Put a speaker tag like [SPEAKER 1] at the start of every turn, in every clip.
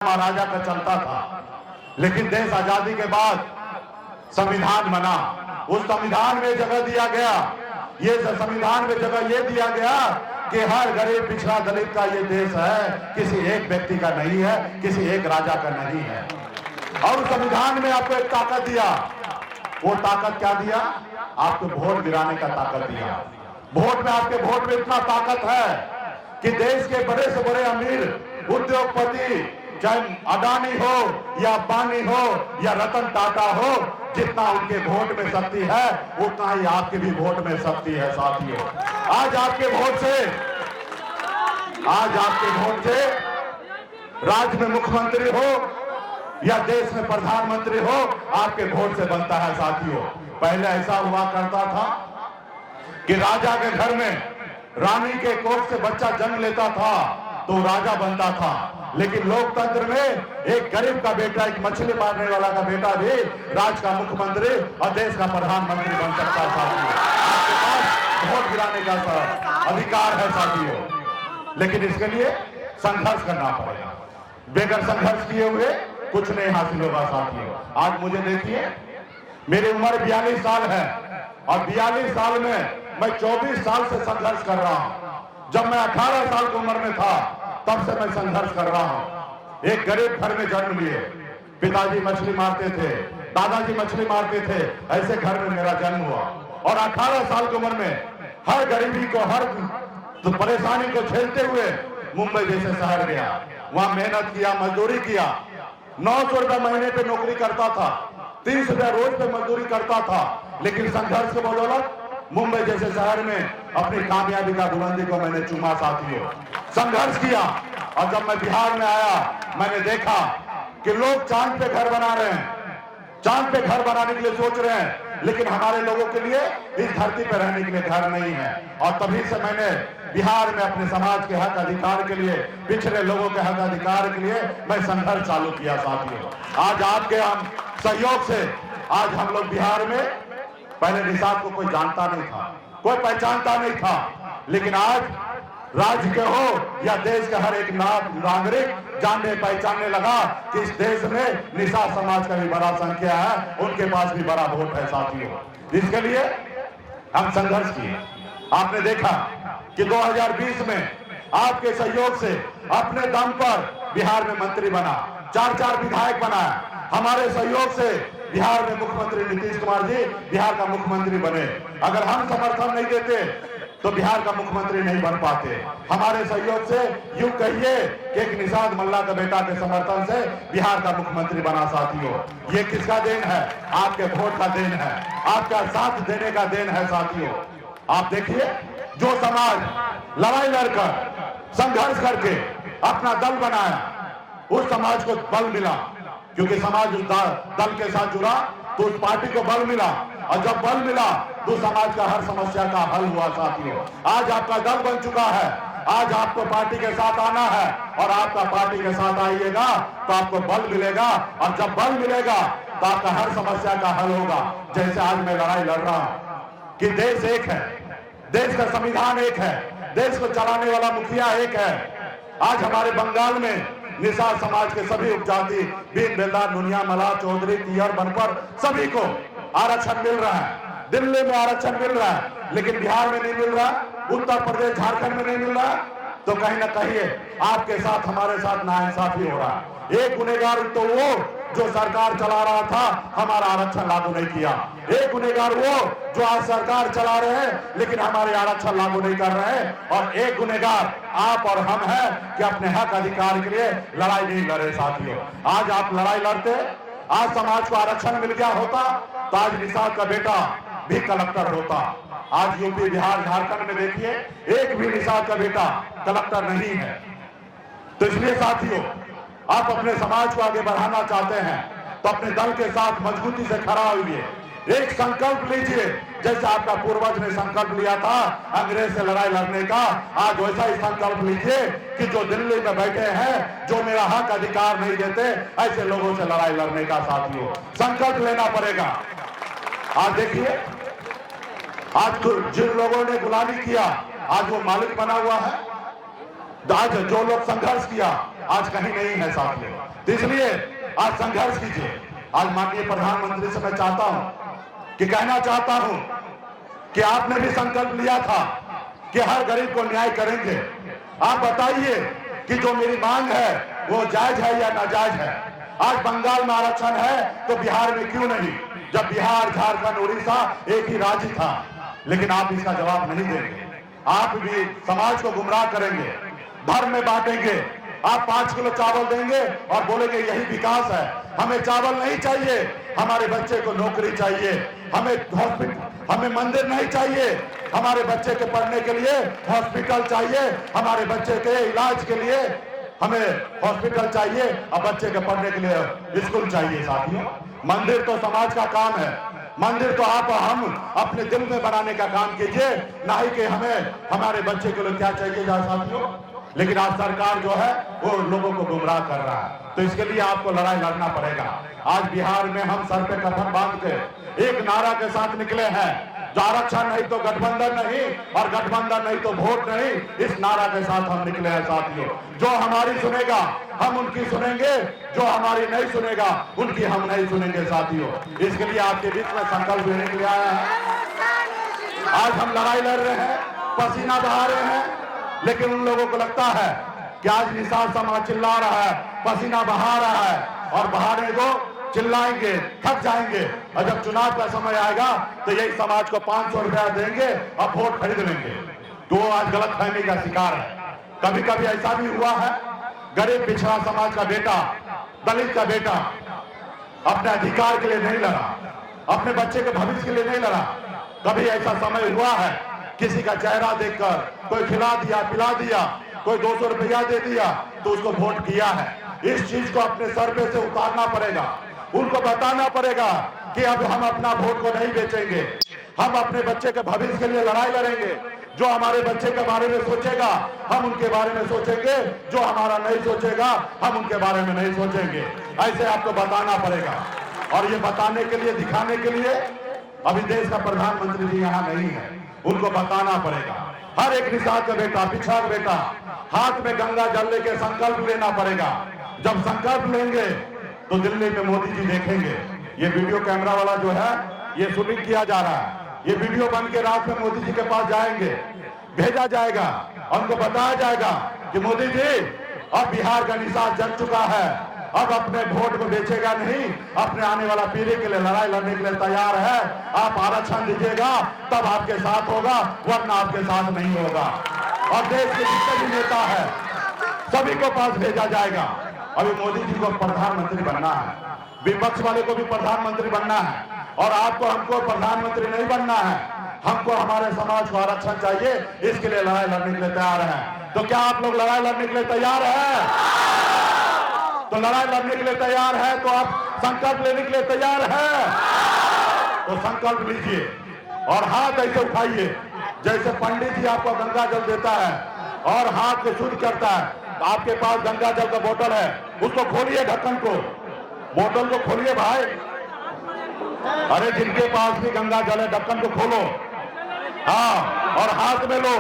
[SPEAKER 1] महाराजा का चलता था, लेकिन देश आजादी के बाद संविधान बना। उस संविधान में जगह दिया गया, ये संविधान में जगह ये दिया गया कि हर गरीब पिछड़ा दलित का ये देश है, किसी एक व्यक्ति का नहीं है, किसी एक राजा का नहीं है। और संविधान में आपको एक ताकत दिया। वो ताकत क्या दिया? आपको वोट गिराने का ताकत दिया। वोट में, आपके वोट में इतना ताकत है कि देश के बड़े से बड़े अमीर उद्योगपति, चाहे अडानी हो या अंबानी हो या रतन टाटा हो, जितना उनके वोट में शक्ति है उतना ही आपके भी वोट में शक्ति है। साथियों, आज आपके वोट से राज्य में मुख्यमंत्री हो या देश में प्रधानमंत्री हो, आपके वोट से बनता है। साथियों, पहले ऐसा हुआ करता था कि राजा के घर में रानी के कोख से बच्चा जन्म लेता था तो राजा बनता था, लेकिन लोकतंत्र में एक गरीब का बेटा, एक मछली मारने वाला का बेटा भी राज्य का मुख्यमंत्री और देश का प्रधानमंत्री बन सकता है। साथियों, आपके पास वोट गिराने का अधिकार है। साथियों, लेकिन इसके लिए संघर्ष करना पड़ेगा। बेगर संघर्ष किए हुए कुछ नहीं हासिल होगा। साथियों, आज मुझे देखिए, मेरी उम्र 42 साल है और 42 साल में मैं 24 साल से संघर्ष कर रहा हूं। जब मैं 18 साल की उम्र में था तब से मैं संघर्ष कर रहा हूं। एक गरीब घर में जन्म लिए, पिताजी मछली मारते थे, दादाजी मछली मारते थे, ऐसे घर में मेरा जन्म हुआ और 18 साल की उम्र में हर गरीबी को, हर परेशानी को झेलते हुए मुंबई जैसे शहर गया। वहां मेहनत किया, मजदूरी किया। 900 रुपए महीने पे नौकरी करता था, 30 रुपए रोज पे मजदूरी करता था, लेकिन संघर्ष के बदौलत मुंबई जैसे शहर में अपनी कामयाबी का बुलंदी को मैंने चूमा। साथियों, संघर्ष किया और जब मैं बिहार में आया, मैंने देखा कि लोग चांद पे घर बना रहे हैं, चांद पे घर बनाने के लिए सोच रहे हैं, लेकिन हमारे लोगों के लिए इस धरती पर रहने के लिए घर नहीं है। और तभी से मैंने बिहार में अपने समाज के हक अधिकार के लिए, पिछड़े लोगों के हक अधिकार के लिए मैं संघर्ष चालू किया। साथियों, आज आपके हम सहयोग से आज हम लोग बिहार में, पहले निषाद को कोई जानता नहीं था, कोई पहचानता नहीं था, लेकिन आज राज्य के हो या देश के हर एक नागरिक जानने पहचानने लगा कि इस देश में निषाद समाज का भी बड़ा संख्या है, उनके पास भी बड़ा वोट है। साथियों, इसके लिए हम संघर्ष किए। आपने देखा कि 2020 में आपके सहयोग से अपने दम पर बिहार में मंत्री बना, 4 विधायक बनाया। हमारे सहयोग से बिहार में मुख्यमंत्री नीतीश कुमार जी बिहार का मुख्यमंत्री बने। अगर हम समर्थन नहीं देते तो बिहार का मुख्यमंत्री नहीं बन पाते। हमारे सहयोग से यूं कहिए कि एक निषाद मल्ला का बेटा के समर्थन से बिहार का मुख्यमंत्री बना। साथियों, ये किसका देन है? आपके वोट का देन है, आपका साथ देने का देन है। साथियों, आप देखिए, जो समाज लड़ाई लड़कर संघर्ष करके अपना दल बनाया, उस समाज को बल मिला, क्योंकि समाज उस दल के साथ जुड़ा तो उस पार्टी को बल मिला, और जब बल मिला तो समाज का हर समस्या का हल हुआ। साथियों, आज आपका दल बन चुका है, आज आपको पार्टी के साथ आना है और आपका पार्टी के साथ आइएगा तो आपको बल मिलेगा, और जब बल मिलेगा तो आपका हर समस्या का हल होगा। जैसे आज मैं लड़ाई लड़ रहा हूं कि देश एक है, देश का संविधान एक है, देश को चलाने वाला मुखिया एक है। आज हमारे बंगाल में निषाद समाज के सभी उपजाति, बीन बेलदार, नुनिया, मल्लाह, चौधरी, तियर, बनपर, सभी को आरक्षण मिल रहा है। दिल्ली में आरक्षण मिल रहा है, लेकिन बिहार में नहीं मिल रहा, उत्तर प्रदेश, झारखंड में नहीं मिल रहा। तो कहीं ना कहीं आपके साथ, हमारे साथ नाइंसाफी हो रहा है। एक गुनहगार तो वो जो सरकार चला रहा था, हमारा आरक्षण लागू नहीं किया। एक गुनहगार वो जो आज सरकार चला रहे हैं लेकिन हमारे आरक्षण लागू नहीं कर रहे हैं, और एक गुनहगार आप और हम हैं कि अपने हक अधिकार के लिए लड़ाई नहीं लड़े। साथियों, आज आप लड़ाई लड़ते, आज समाज को आरक्षण मिल गया होता तो आज निषाद का बेटा भी कलेक्टर होता। आज यूपी, बिहार, झारखंड में देखिए, एक भी निषाद का बेटा कलेक्टर नहीं है। तो इसलिए साथियों, आप अपने समाज को आगे बढ़ाना चाहते हैं तो अपने दल के साथ मजबूती से खड़ा होइए। एक संकल्प लीजिए, जैसे आपका पूर्वज ने संकल्प लिया था अंग्रेज से लड़ाई लड़ने का, आज वैसा ही संकल्प लीजिए कि जो दिल्ली में बैठे हैं, जो मेरा हक अधिकार नहीं देते, ऐसे लोगों से लड़ाई लड़ने का। साथियों, संकल्प लेना पड़ेगा। आज देखिए, आज जिन लोगों ने गुलामी किया, आज वो मालिक बना हुआ है। आज जो लोग संघर्ष किया, आज कहीं नहीं है। साथियों, तो इसलिए आज संघर्ष कीजिए। आज माननीय प्रधानमंत्री से मैं चाहता हूं कि कहना चाहता हूं कि आपने भी संकल्प लिया था कि हर गरीब को न्याय करेंगे। आप बताइए कि जो मेरी मांग है वो जायज है या नाजायज है। आज बंगाल में आरक्षण है तो बिहार में क्यों नहीं, जब बिहार, झारखंड, उड़ीसा एक ही राज्य था। लेकिन आप इसका जवाब नहीं देंगे। आप भी समाज को गुमराह करेंगे, धर्म में बांटेंगे। आप 5 किलो चावल देंगे और बोलेंगे यही विकास है। हमें चावल नहीं चाहिए, हमारे बच्चे को नौकरी चाहिए। हमें हॉस्पिटल, हमें मंदिर नहीं चाहिए, हमारे बच्चे के पढ़ने के लिए हॉस्पिटल चाहिए। हमारे बच्चे के इलाज के लिए हमें हॉस्पिटल चाहिए और बच्चे के पढ़ने के लिए स्कूल चाहिए। साथियों, मंदिर तो समाज का काम है। मंदिर तो आप हम अपने दिल में बनाने का काम कीजिए, ना ही कि हमें हमारे बच्चे के लिए क्या चाहिए जाए। साथियों, लेकिन आज सरकार जो है वो लोगों को गुमराह कर रहा है, तो इसके लिए आपको लड़ाई लड़ना पड़ेगा। आज बिहार में हम सर पे कफन बांध के एक नारा के साथ निकले हैं, जो आरक्षण नहीं तो गठबंधन नहीं और गठबंधन नहीं तो वोट नहीं। इस नारा के साथ हम निकले हैं। साथियों, जो हमारी सुनेगा हम उनकी सुनेंगे, जो हमारी नहीं सुनेगा उनकी हम नहीं सुनेंगे। साथियों, इसके लिए आपके बीच में संकल्प लेने के लिए आया है। आज हम लड़ाई लड़ रहे हैं, पसीना बहा रहे हैं, लेकिन उन लोगों को लगता है कि आज निषाद समाज चिल्ला रहा है, पसीना बहा रहा है और बहाने को चिल्लाएंगे, थक जाएंगे, और जब चुनाव का समय आएगा तो यही समाज को 500 रुपया देंगे और वोट खरीद लेंगे। तो आज गलतफहमी का शिकार है। कभी कभी ऐसा भी हुआ है, गरीब पिछड़ा समाज का बेटा, दलित का बेटा अपने अधिकार के लिए नहीं लड़ा, अपने बच्चे के भविष्य के लिए नहीं लड़ा। कभी ऐसा समय हुआ है किसी का चेहरा देखकर कोई खिला दिया, पिला दिया, कोई 200 रुपया दे दिया तो उसको वोट किया है। इस चीज को अपने सर पे से उतारना पड़ेगा। उनको बताना पड़ेगा कि अब हम अपना वोट को नहीं बेचेंगे, हम अपने बच्चे के भविष्य के लिए लड़ाई लड़ेंगे। जो हमारे बच्चे के बारे में सोचेगा हम उनके बारे में सोचेंगे, जो हमारा नहीं सोचेगा हम उनके बारे में नहीं सोचेंगे। ऐसे आपको बताना पड़ेगा। और ये बताने के लिए, दिखाने के लिए अभी देश का प्रधानमंत्री जी यहाँ नहीं है, उनको बताना पड़ेगा। हर एक निषाद का बेटा, पिछड़ा का बेटा हाथ में गंगा जल लेके संकल्प लेना पड़ेगा। जब संकल्प लेंगे तो दिल्ली में मोदी जी देखेंगे। ये वीडियो कैमरा वाला जो है ये शूटिंग किया जा रहा है, ये वीडियो बन के रात में मोदी जी के पास जाएंगे, भेजा जाएगा और उनको बताया जाएगा कि मोदी जी अब बिहार का निषाद जग चुका है, अब अपने वोट को बेचेगा नहीं, अपने आने वाला पीढ़ी के लिए लड़ाई लड़ने के लिए तैयार है। आप आरक्षण दीजिएगा तब आपके साथ होगा, वरना आपके साथ नहीं होगा। और देश के जितने भी नेता है सभी को पास भेजा जाएगा। अभी मोदी जी को प्रधानमंत्री बनना है, विपक्ष वाले को भी प्रधानमंत्री बनना है, और आपको हमको प्रधानमंत्री नहीं बनना है। हमको हमारे समाज को आरक्षण चाहिए, इसके लिए लड़ाई लड़ने के लिए तैयार है। तो क्या आप लोग लड़ाई लड़ने के लिए तैयार है? तो लड़ाई लड़ने के लिए तैयार है तो आप संकल्प लेने के लिए तैयार है? तो संकल्प लीजिए और हाथ ऐसे उठाइए जैसे पंडित जी आपको गंगा जल देता है और हाथ को शुद्ध करता है। तो आपके पास गंगा जल का बोतल है, उसको खोलिए, ढक्कन को, बोतल को खोलिए भाई। अरे जिनके पास भी गंगा जल है ढक्कन को खोलो, हाँ, और हाथ में लो,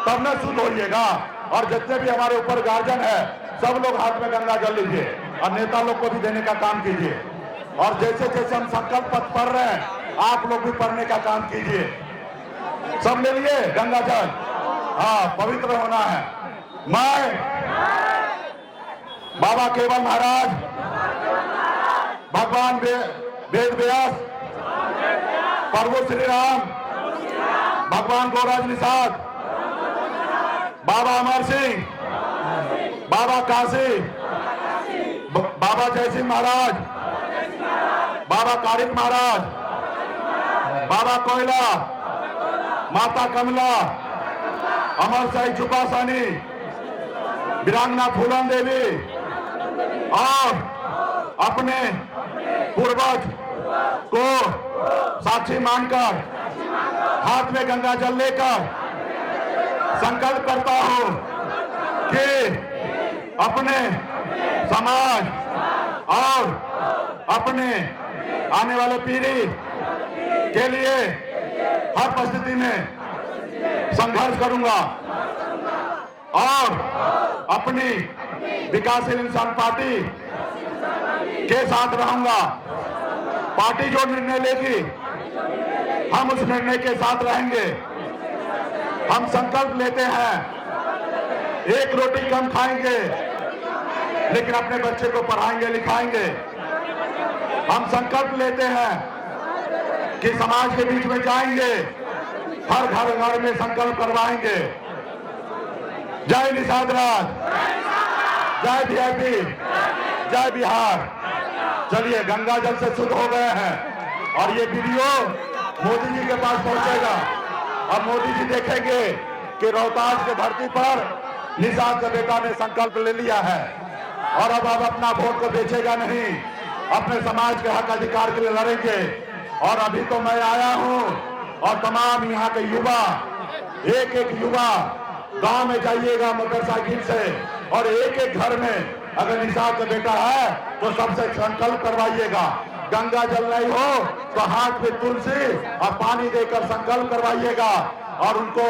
[SPEAKER 1] तब न शुद्ध होइएगा। और जितने भी हमारे ऊपर गार्जियन है सब लोग हाथ में गंगा जल लीजिए और नेता लोग को भी देने का काम कीजिए। और जैसे जैसे हम संकल्प पत्र पढ़ रहे हैं आप लोग भी पढ़ने का काम कीजिए। सब ले लिए गंगा जल, हाँ, पवित्र होना है। मैं बाबा केवल महाराज, भगवान वेद व्यास, प्रभु श्री राम, भगवान गोराज निषाद, बाबा अमर सिंह, बाबा काशी, बाबा जय सिंह महाराज, बाबा कारिक महाराज, बाबा कोयला, माता कमला, अमर साई चुपासानी, वीरांगना फूलन देवी और अपने पूर्वज को साक्षी मानकर हाथ में गंगा जल लेकर संकल्प करता हूं कि अपने समाज और अपने आने वाले पीढ़ी के लिए हर परिस्थिति में संघर्ष करूंगा और अपनी विकासशील इंसान पार्टी के साथ रहूंगा। पार्टी जो निर्णय लेगी हम उस निर्णय के साथ रहेंगे। हम संकल्प लेते हैं, एक रोटी कम खाएंगे लेकिन अपने बच्चे को पढ़ाएंगे लिखाएंगे। हम संकल्प लेते हैं कि समाज के बीच में जाएंगे, हर घर में संकल्प करवाएंगे। जय निषाद राज, जय वीआईपी, जय बिहार। चलिए, गंगा जल से शुद्ध हो गए हैं और ये वीडियो मोदी जी के पास पहुंचेगा। अब मोदी जी देखेंगे कि रोहतास की धरती पर निषाद का बेटा ने संकल्प ले लिया है और अब अपना वोट को बेचेगा नहीं, अपने समाज के हक अधिकार के लिए लड़ेंगे। और अभी तो मैं आया हूं और तमाम यहाँ के युवा, एक एक युवा गांव में जाइएगा मोटरसाइकिल से और एक एक घर में अगर निषाद का बेटा है तो सबसे संकल्प करवाइएगा। गंगा जल नहीं हो तो हाथ में तुलसी और पानी देकर संकल्प करवाइएगा और उनको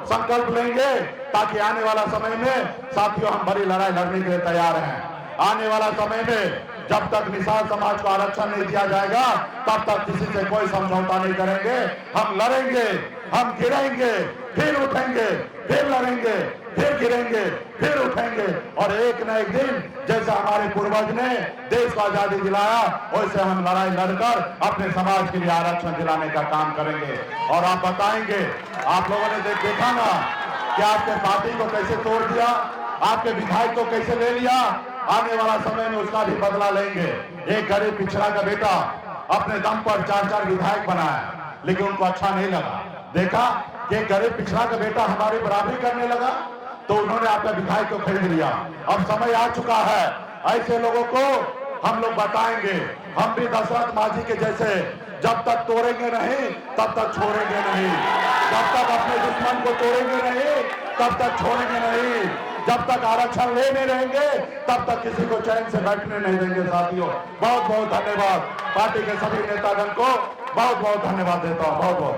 [SPEAKER 1] संकल्प लेंगे ताकि आने वाला समय में साथियों हम बड़ी लड़ाई लड़ने के लिए तैयार हैं। आने वाला समय में जब तक निषाद समाज को आरक्षण नहीं दिया जाएगा तब तक किसी से कोई समझौता नहीं करेंगे। हम लड़ेंगे, हम गिरेंगे, फिर उठेंगे, फिर लड़ेंगे, फिर गिरेंगे, फिर उठेंगे और एक न एक दिन जैसे हमारे पूर्वज ने देश को आजादी दिलाया वैसे हम लड़ाई लड़कर अपने समाज के लिए आरक्षण दिलाने का काम करेंगे। और आप बताएंगे, आप लोगों ने देखा ना कि आपके पार्टी को कैसे तोड़ दिया, आपके विधायक को कैसे ले लिया। आने वाला समय में उसका भी बदला लेंगे। एक गरीब पिछड़ा का बेटा अपने दम पर 4-4 विधायक बनाया लेकिन उनको अच्छा नहीं लगा। देखा कि गरीब पिछड़ा का बेटा हमारी बराबरी करने लगा तो उन्होंने आपका विधायक को खरीद लिया। अब समय आ चुका है, ऐसे लोगों को हम लोग बताएंगे। हम भी दशरथ माझी के जैसे जब तक तोड़ेंगे नहीं तब तक छोड़ेंगे नहीं, जब तक अपने दुश्मन को तोड़ेंगे नहीं तब तक छोड़ेंगे नहीं, जब तक आरक्षण लेने रहेंगे तब तक किसी को चैन से बैठने नहीं देंगे। साथियों, बहुत बहुत धन्यवाद। पार्टी के सभी नेतागण को बहुत बहुत धन्यवाद देता हूँ। बहुत बहुत